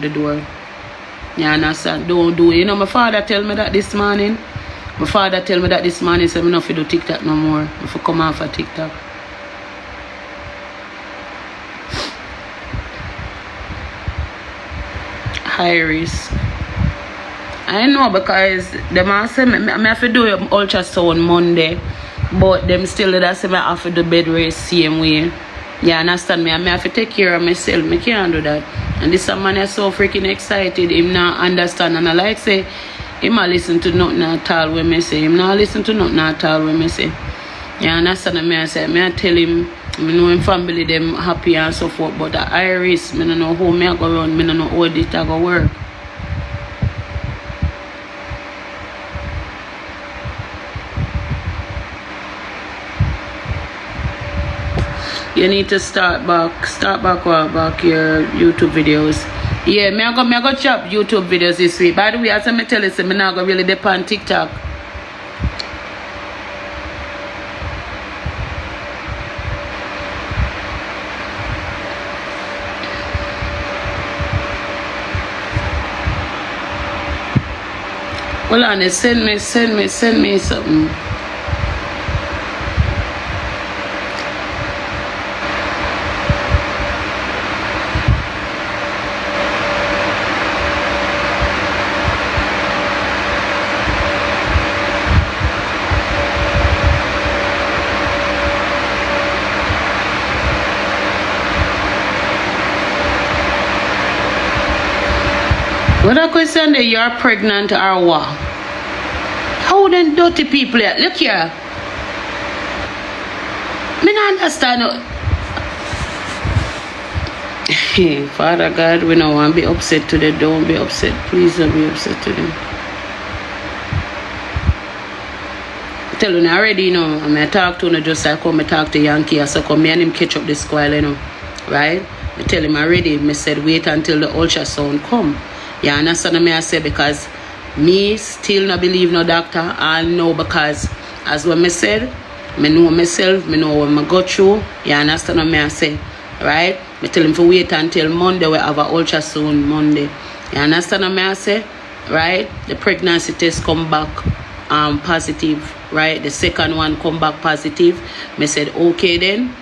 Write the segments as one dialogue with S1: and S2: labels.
S1: the door. You understand? Don't do it. You know, my father tell me that this morning. My father tell me that this morning, so I'm not to do TikTok no more. If I come off of TikTok. High risk. I know because them I say I have to do ultrasound Monday, but them still that say I have to do bed rest same way. You understand me? I have to take care of myself. I can't do that. And this man is so freaking excited. Him not understand. And I like say, him not listen to nothing at all when me say. Him not listen to nothing at all when me say. You understand me? I say, I tell him, I know him family them happy and so forth, but the iris, I don't know how me I go run, I don't know how this I go work. You need to start back your YouTube videos. Yeah, I go chop YouTube videos this week. By the way, as I tell you, I'm not going to really depend on TikTok. Hold on, send me something. What a question that you're pregnant or what? How then dirty people here? Look here. Me not understand. Father God, we don't want to be upset today. Don't be upset. Please don't be upset today. I tell you already, you know, I talk to him just like how I talk to Yankee. So come me and him catch up the squall, you know. Right? I tell him already. I said wait until the ultrasound come. You understand me I say because me still not believe no doctor and no because as what me said, me know myself, me know what I go through. You understand me I say, right? Me tell him to wait until Monday we have a ultrasound Monday. You understand me I say, right? The pregnancy test come back positive, right? The second one come back positive. Me said okay then.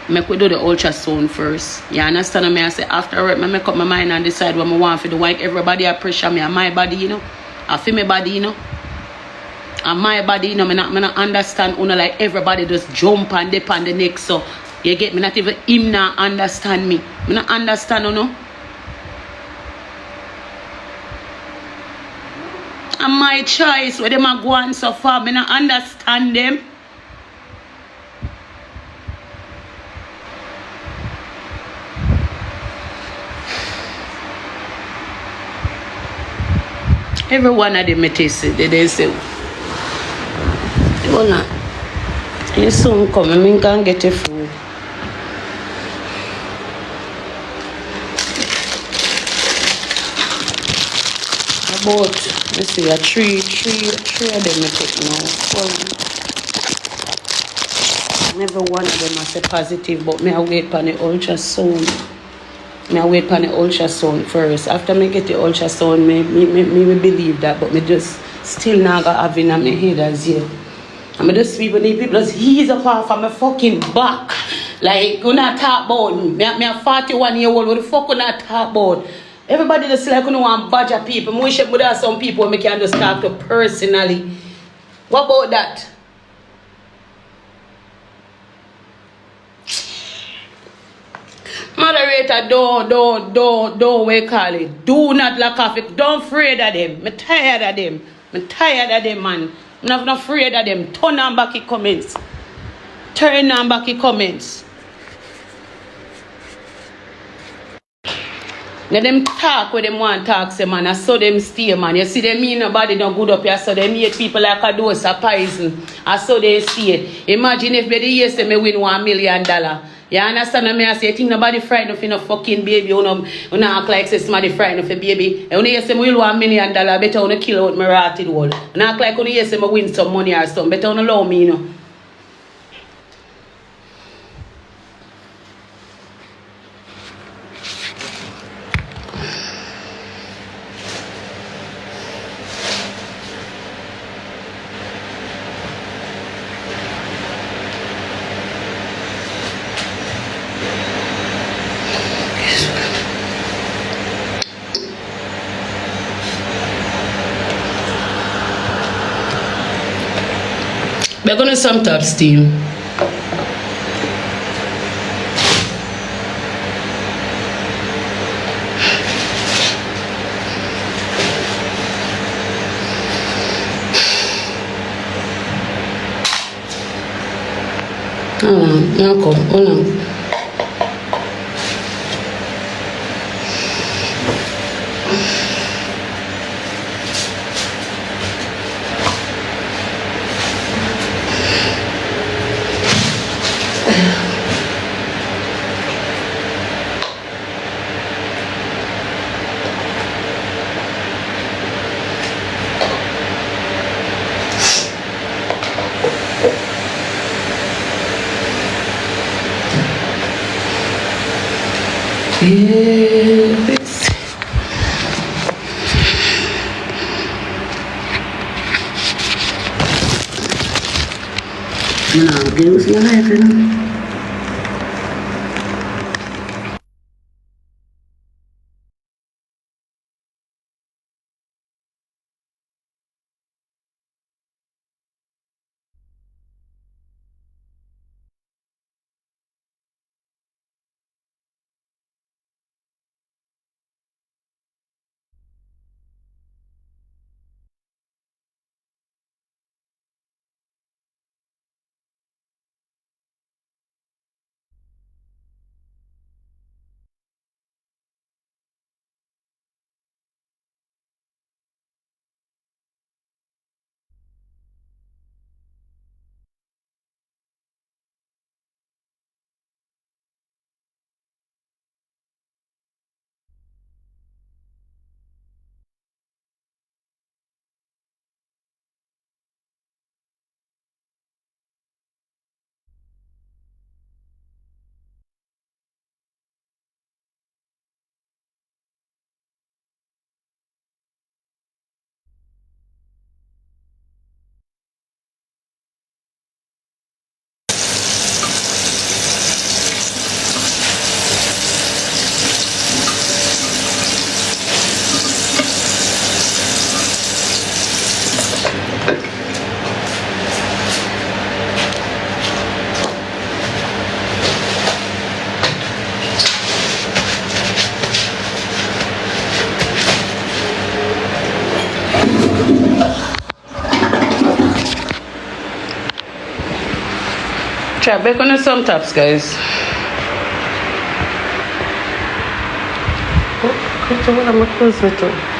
S1: Make we do the ultrasound first. You understand me? I say after I make up my mind and decide what I want to do. Like everybody I pressure me and my body, you know. I feel my body, you know. And my body, you know, I not understand, you know, like everybody just jump and dip on the neck. So you get me, not even him not understand me. I not understand, you know. And my choice, where them are going so far, I not understand them. Every one of them they say, hold on, you soon come, I can get your food. About, let's see, a three of them I take now. Never one of them I say positive, but me I wait for the ultrasound. I wait for the ultrasound first. After me get the ultrasound, me will believe that, but me just still not got have in my head as yet. And me just people just ease up off of my fucking back. Like, you not talk about me. Me a 41-year-old, what the fuck you not talk about? Everybody just like you want badger people. I wish there are some people I can just talk to personally. What about that? Moderator, don't we call it. Do not lack of it. Don't afraid of them. I'm tired of them. I'm tired of them, man. I'm not afraid of them. Turn on back your comments. Turn on back your comments. Now them talk where them want to talk, say man. I saw them stay, man. You see them mean nobody don't good up here. So them hate people like a dose of poison. I saw they stay. Imagine if they yes me win $1 million. You understand me? I say, I think nobody frightened of a fucking baby. You know act like say somebody frightened of a baby. And when you say, I will $1 million, better you kill out my rotted wall. And act like when you say, I win some money or something. Better you allow me, you know. We're gonna some top steam. Hold on. Yes. No, girls, your life, you know. Try back on the some tops, guys. Oh, what am I close with?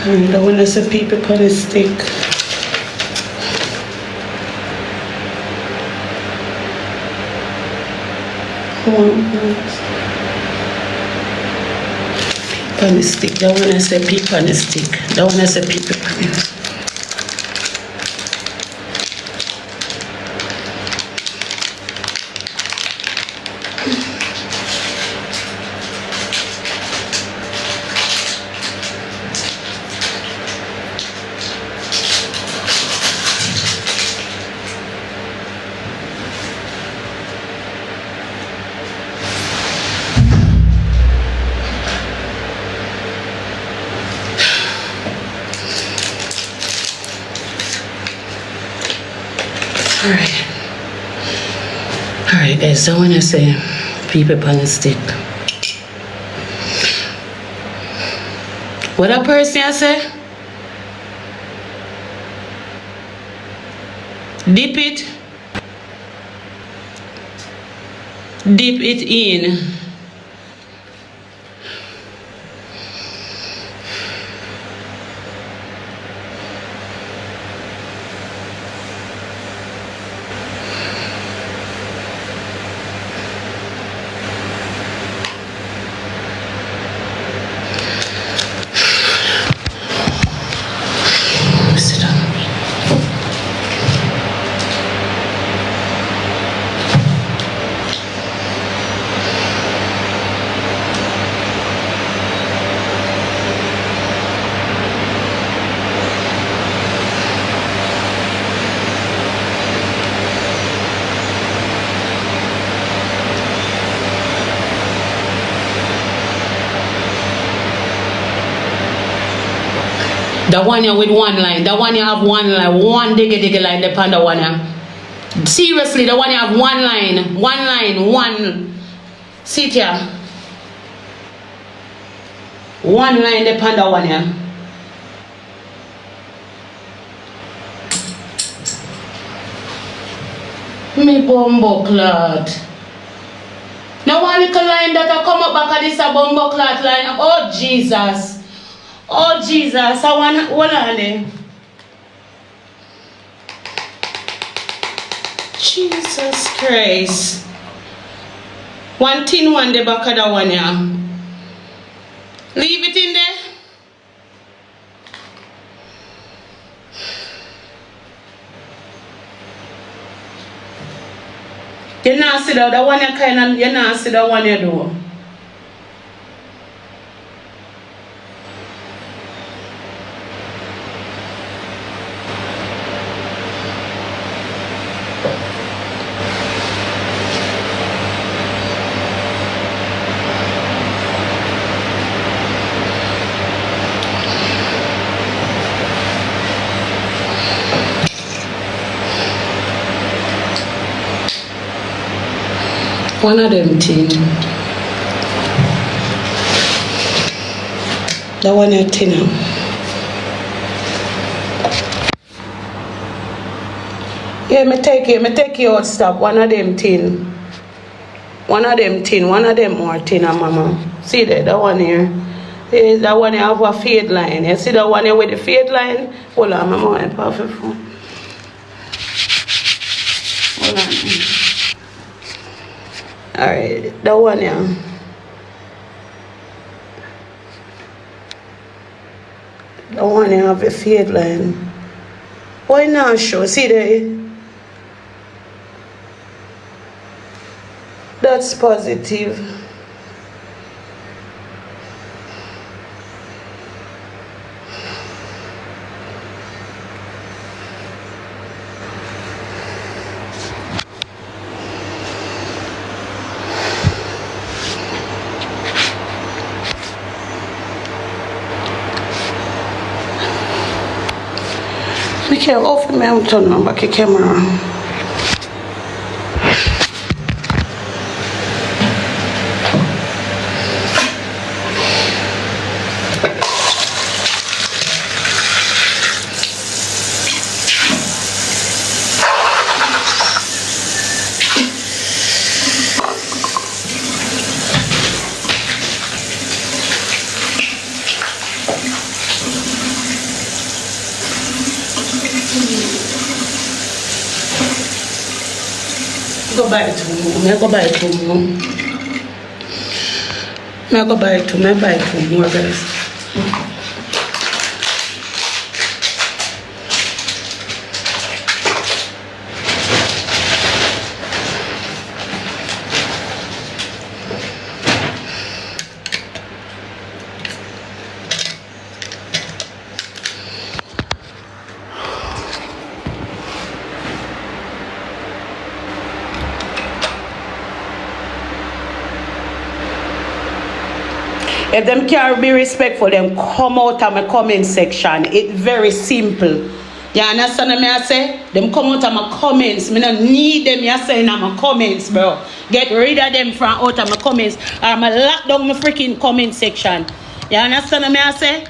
S1: Alright, I want to see people on the stick. On the stick. That one I say people on the stick. That one I say people on the stick. Alright guys, I wanna say people on the stick. What a person I say? Dip it. Dip it in. The one here with one line. The one you have one line. One diggy line upon the one here. Seriously, the one you have one line. One line. One. See it here. One line upon the one here. Me bumbo clot. Now one little line that I come up back at this a bumbo clot line. Oh Jesus. Oh Jesus, I want hold on there. Jesus Christ. One thin one the back of the one here. Leave it in there. You not see the one you kind of, you not see the one you do. One of them tin. That one is tin. Yeah, me take it out stop. One of them tin. One of them tin. One of them more tin, mama. See that one here. Yeah, that one here have a fade line. You see that one here with the fade line? Hold on, mama. I'm perfect. Hold on. Alright, that one yeah. That one yeah have a fade line. Why not show? See there? That's positive. We can open my turn on back the camera. Go buy two more. I go buy two more. I go buy two. I buy two more, guys. If them can't be respectful, them come out of my comment section. It's very simple. You understand what I say? Them come out of my comments. I don't need them you saying in my comments, bro. Get rid of them from out of my comments. Or I'm going to lock down my freaking comment section. You understand what I say?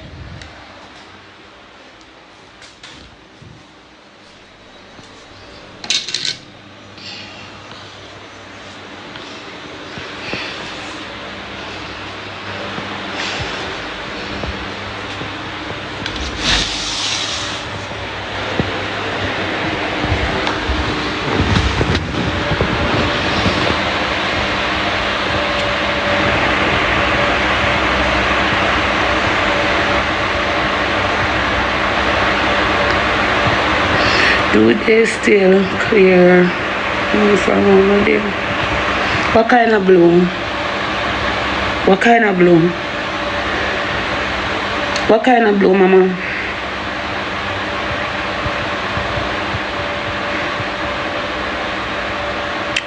S1: Do they still clear from over there? What kind of bloom? What kind of bloom? What kind of bloom, mama?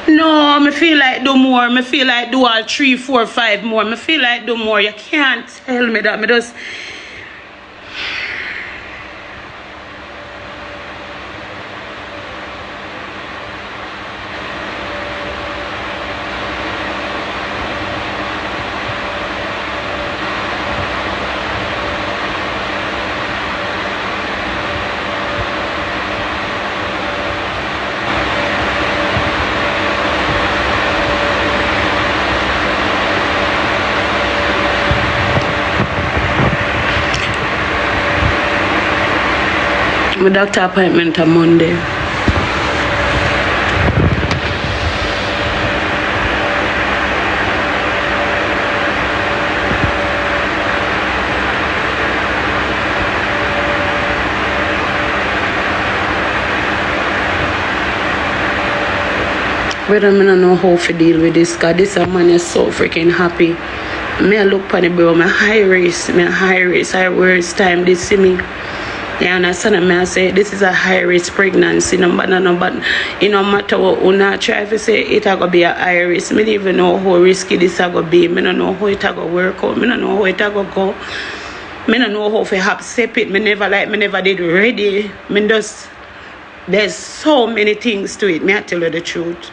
S1: No, I feel like do more. I feel like do all 3, 4, 5 more. I feel like do more. You can't tell me that. I just... My doctor appointment on Monday. Brother, I don't know how to deal with this, because this man is so freaking happy. I look for the bro, my high risk, I worst time they see me. You understand me? I say this is a high risk pregnancy, but it no matter what you not try to say it a go be a high risk. I don't even know how risky this a go be. I don't know how it a go work out. I don't know how it a go go. I don't know how to accept it. I never did ready. There's so many things to it. I tell you the truth.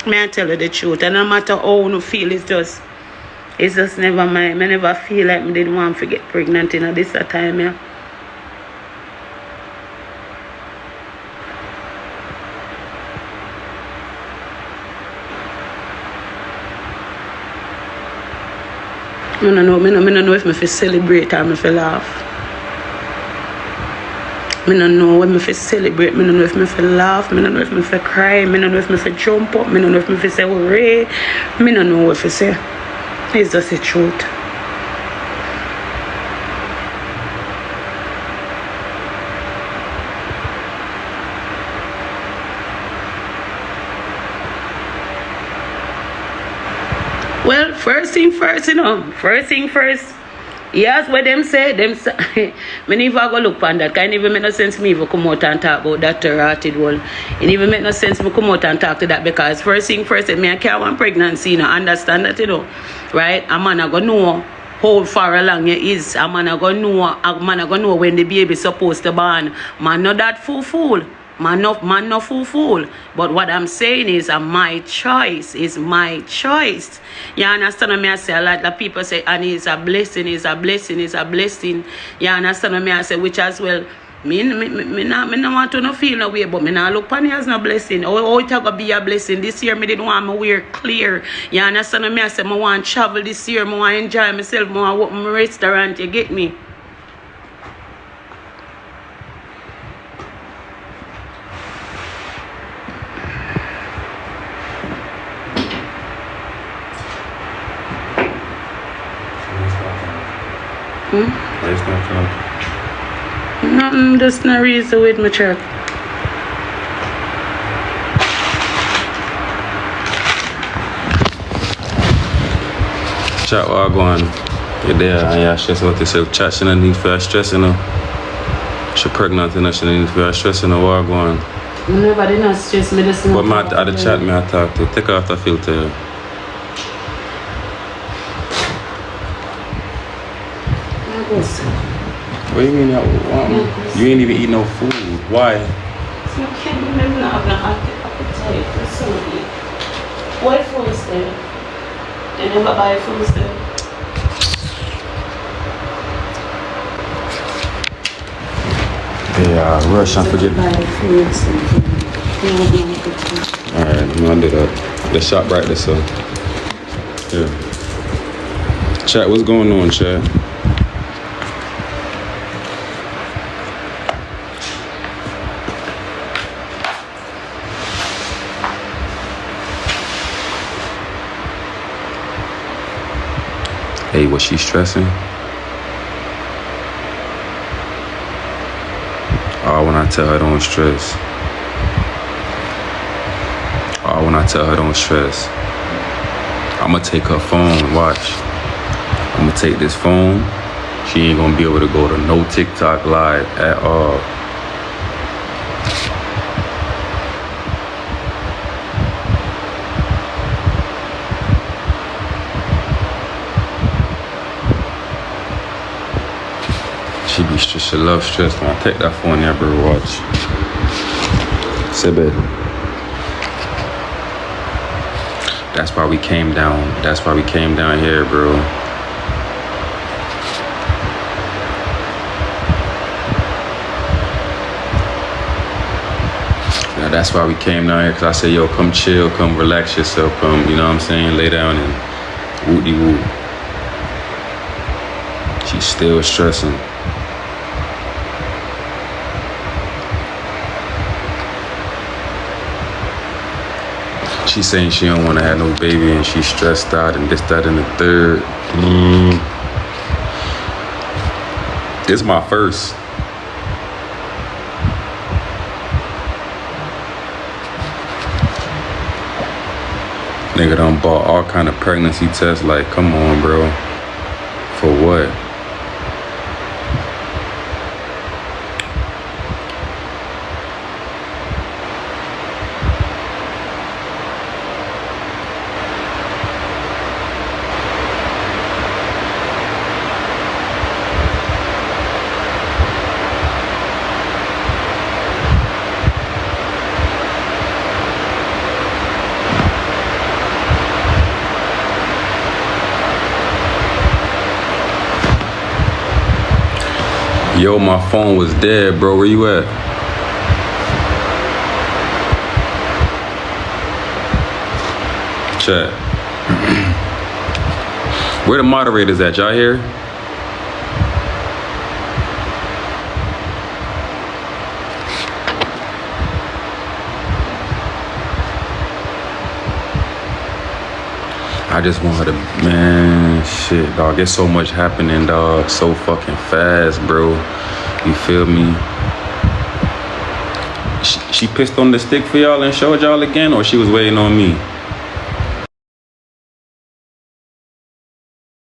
S1: I tell you the truth. And no matter how you feel, it's just never mind. I never feel like I didn't want to get pregnant in this time. Yeah. I don't know if I feel celebrate or I feel laugh. I don't know if I feel celebrate, I don't know if I feel laugh, I don't know if I feel cry, I don't know if I feel jump up, I don't know if I feel say hooray, I don't know what I say. It's just the truth. Well, first thing first, yes, what them say, me never go look on that, because it even make no sense me even come out and talk about that rotted wall. It even make no sense me come out and talk to that, because first thing first, me I can't want pregnancy, understand that, right? A man I go know how far along it is. A man I go know when the baby supposed to born. Man not that fool. Man no fool. But what I'm saying is my choice. Is my choice. You understand what I say? A lot of people say, and it's a blessing. You understand what I say? Which as well, me not want to no feel no way, but me not look upon it as no blessing. Oh, it gonna be a blessing. This year me didn't want me wear clear. You understand what I say? I want to travel this year. I want to enjoy myself. I want to open my restaurant. You get me?
S2: Why you stop talking?
S1: Nothing, just no reason with my chat.
S2: Chat while going. You're there and you're stressing about yourself. Chat shouldn't need for stressing her. She's pregnant and she need for stressing her while going.
S1: Nobody not stress me this.
S2: But my at the chat me I talk to. Take off the filter. What do you mean? You ain't even eat no food. Why?
S1: So I can't remember now. I'm not appetite for something. What food is there? They never buy food there.
S2: Yeah, rush and forget. Alright, I'm gonna do that. The shop right there, so. Yeah. Chat, what's going on, chat? Hey, was she stressing? Oh, when I tell her don't stress. Oh, when I tell her don't stress. I'ma take her phone, watch. I'ma take this phone. She ain't gonna be able to go to no TikTok live at all. She love stress. When I take that phone there, bro, watch. Sibit. That's why we came down. That's why we came down here, bro. Now that's why we came down here, cause I said, yo, come chill, come relax yourself, come, you know what I'm saying? Lay down and whoop-de-whoop. She's still stressing. She's saying she don't want to have no baby and she's stressed out and this, that, and the third. This is my first. Nigga done bought all kind of pregnancy tests. Like, come on, bro. For what? Yo, my phone was dead, bro. Where you at? Chat. Where the moderators at? Y'all here? I just want her to, man, shit, dog. It's so much happening, dog. So fucking fast, bro. You feel me? She pissed on the stick for y'all and showed y'all again, or she was waiting on me?